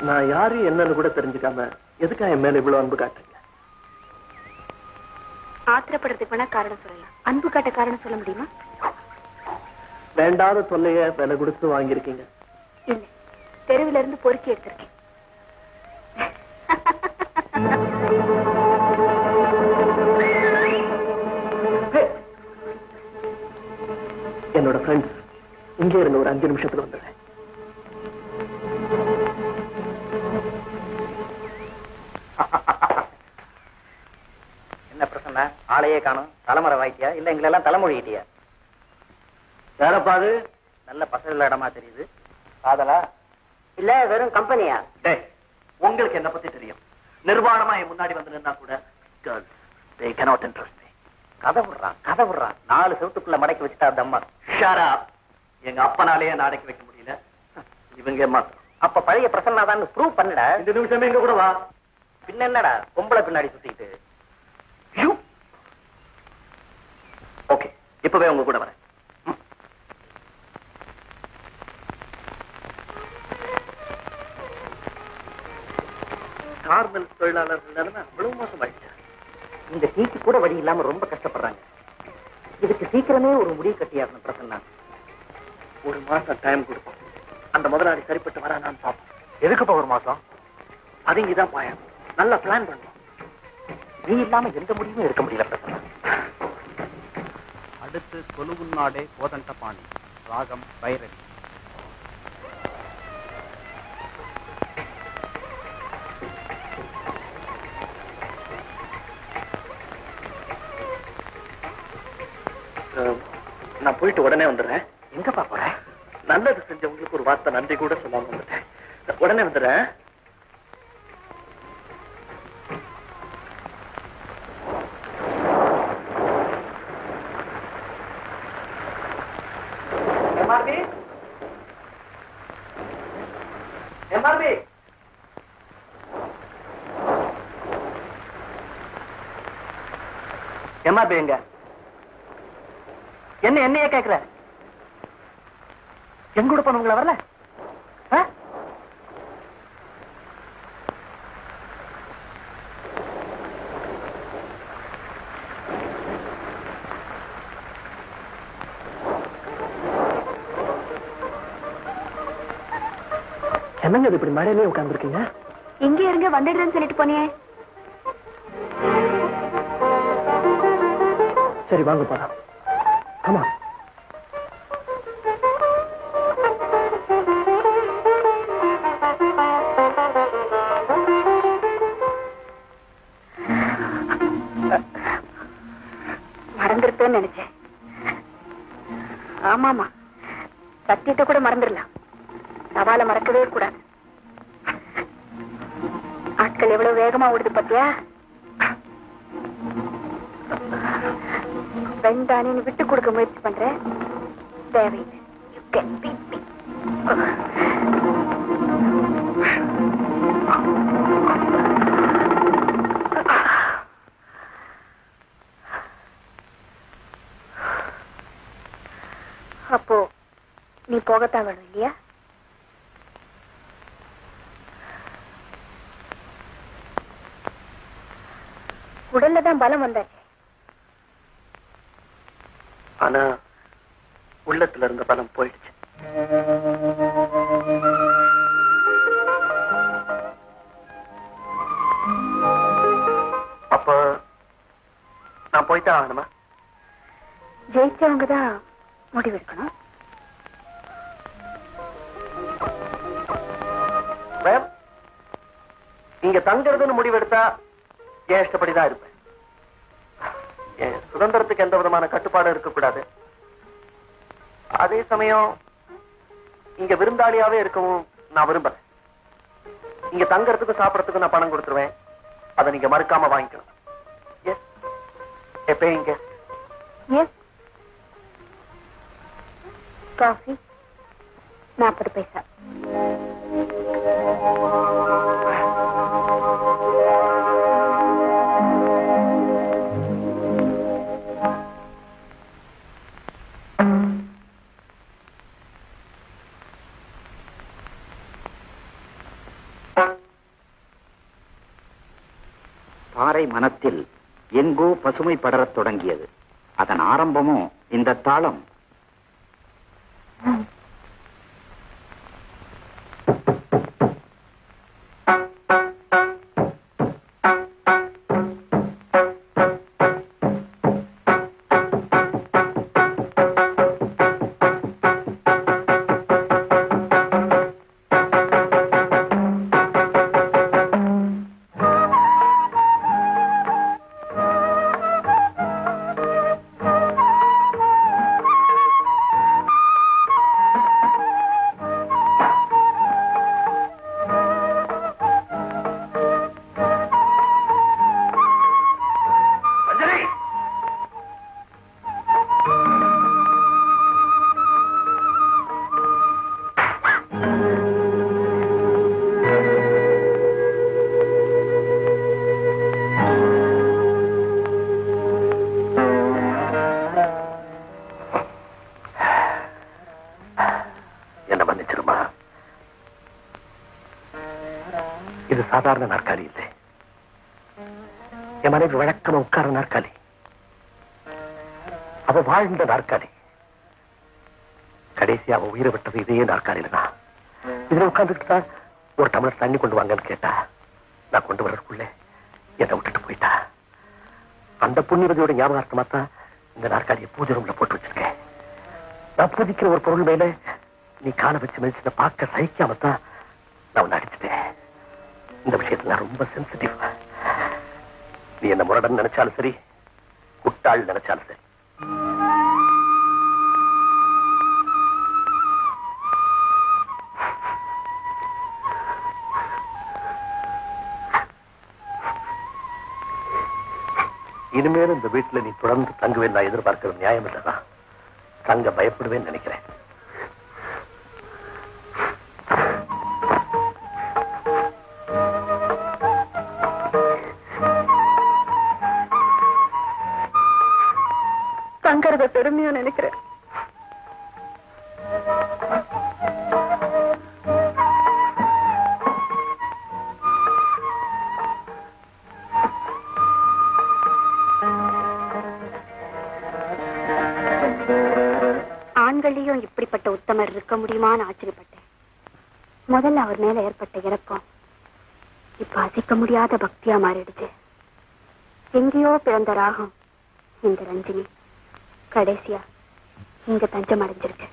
நான் யாரு என்னன்னு கூட தெரிஞ்சுக்காம எதுக்கா என் மேல இவ்வளவு அன்பு காட்டுறீங்க? ஆத்திரப்படுறதுக்கு வேணா காரணம் சொல்லலாம், அன்பு காட்ட காரணம் சொல்ல முடியுமா? வேண்டாத தொல்லைய விலை கொடுத்து வாங்கியிருக்கீங்க. இல்ல, தெருவில இருந்து பொறுக்கி எடுத்திருக்கேன். என்னோட ஃப்ரெண்ட்ஸ் இங்கே இருந்த ஒரு 5 நிமிஷத்துல வந்துடுறேன். என்ன பிரச்சனை? ஆளையே காணும். தலைமுறை வாய்க்கியா இல்ல எங்களெல்லாம் தலைமொழிகிட்டியா? வேறப்பாது நல்ல பசங்க இடமா தெரியுது. காதலா இல்ல வெறும் கம்பெனியா? உங்களுக்கு என்ன பத்தி தெரியும்? நிர்வாணமா என் முன்னாடி வந்து நின்னா கூட girls, they cannot interest me. கதை விடுறான் 4 செவத்துக்குள்ள மடக்கி வச்சுட்டா தம்மா. Shut up. எங்க அப்பனாலேயே அடக்கி வைக்க முடியல, இவங்க மாத்திரம். அப்ப பழைய பிரசன்னா தான் ப்ரூவ் பண்ணடா. இந்த நிமிஷமே எங்க கூட வா. பின்ன என்னடா பொம்பளை பின்னாடி சுத்திட்டு? ஓகே, இப்பவே உங்க கூட வரேன். கார்மெல் தொழிலாளர்கள் நிலைமை அவ்வளவு மோசமாயிடுச்சு. இந்த டீக்கு கூட வழி இல்லாம ரொம்ப கஷ்டப்படுறாங்க. இதுக்கு சீக்கிரமே ஒரு முடிவு கட்டியாகணும் பிரசன்னா. 1 மாசம் டைம் கொடுப்போம். அந்த முதலாளி சரிப்பட்டு வர நான் பார்ப்போம். எதுக்குப்பா 1 மாசம்? அதுங்கதான் பாயம். நல்ல பிளான் பண்ணுவோம். நீ இல்லாம எந்த முடிவுமே எடுக்க முடியல பிரசன்னா. அடுத்து கொலுகுன்னாடே கோதண்டபாணி, ராகம் பைரவி. நான் போயிட்டு உடனே வந்துடுறேன். எங்கப்பா போற? நல்லது செஞ்சவங்களுக்கு ஒரு வார்த்தை நன்றி கூட சொல்லாம வந்துட்டேன். உடனே வந்துடுறேன். எம்ஆர்பி எங்க? என்னையே கேக்குற? எங்க கூட போனவங்கள வரல? என்னங்க இது இப்படி மழையிலே உட்கார்ந்துருக்கீங்க? எங்க இருங்க வந்துடுறேன்னு சொல்லிட்டு போனியே. சரி வாங்க போலாம். ஆமா, மறந்துருப்பேன்னு நினைச்சேன். ஆமாமா, சத்தியத்தை கூட மறந்துடலாம், சவாலை மறக்கவே கூடாது. ஆட்கள் எவ்வளவு வேகமா ஓடுது பாத்தியா? பெண்தானே நீ விட்டு கொடுக்க முயற்சி பண்ற. தேவையில்லை. You can beat me. அப்போ நீ போகத்தான் வேணும் இல்லையா? உடல்ல தான் பலம் வந்தாச்சு. ஆனா உள்ளத்துல இருந்த பலம் போயிடுச்சு. அப்ப நான் போய்தான் ஆகணுமா? ஜெயிச்சவங்க தான் முடிவெடுக்கணும். இங்க தங்குறதுன்னு முடிவெடுத்தா என் இஷ்டப்படிதான் இருப்பேன். என் சுதந்திரத்துக்கு எந்த விதமான கட்டுப்பாடும் இருக்கக்கூடாது. அதே சமயம் இங்க விருந்தாளியாவே இருக்கவும் நான் விரும்புறேன். இங்க தங்கறதுக்கும் சாப்பிடறதுக்கும் நான் பணம் கொடுத்துருவேன். அதை நீங்க மறுக்காம வாங்கிக்கணும். எப்ப காஃபி 40 பைசா. பாறை மனத்தில் எங்கோ பசுமை படரத் தொடங்கியது. அதன் ஆரம்பமும் இந்த தாளம். சாதாரண நாற்காலி இல்லை. என் மனைவி வழக்கமா உட்கார நாற்காலி. அவ வாழ்ந்த நாற்காலி. கடைசியா அவ உயிரை விட்டது இதே நாற்காலியில தான். இதுல உட்கார்ந்துட்டு தான் ஒரு டம்ளர் தண்ணி கொண்டு வாங்கன்னு கேட்டா, நான் கொண்டு வர்றதுக்குள்ள என்னை விட்டுட்டு போயிட்டா. அந்த புண்ணியவதியோட ஞாபகார்த்தமா தான் இந்த நாற்காலியை பூஜை ரூம்ல போட்டு வச்சிருக்கேன். நான் பூஜிக்கிற ஒரு பொருள் மேல நீ காலை வச்சு மெதிச்சு பார்க்க சகிக்காமத்தான் நான் உன்னை அடிச்சுட்டேன். இந்த விஷயத்துல நான் ரொம்ப சென்சிட்டிவ். நீ என்ன முரடன் நினைச்சாலும் சரி, குட்டாள் நினைச்சாலும் சரி. இனிமேல் இந்த வீட்டுல நீ தொடர்ந்து தங்குவேன் நான் எதிர்பார்க்கிறது நியாயம் இல்லதான். தங்க பயப்படுவேன்னு நினைக்கிறேன். தங்கறத பெருமையா நினைக்கிறேன். ஆண்களையும் இப்படிப்பட்ட உத்தமர் இருக்க முடியுமான்னு ஆச்சரியப்பட்டேன். முதல்ல அவர் மேல ஏற்பட்ட இறக்கம் இப்ப அசைக்க முடியாத பக்தியா மாறிடுச்சு. எங்கேயோ பிறந்த ராகம் இந்த ரஞ்சினி கடைசியா இங்க தஞ்சம் அடைஞ்சிருக்கு.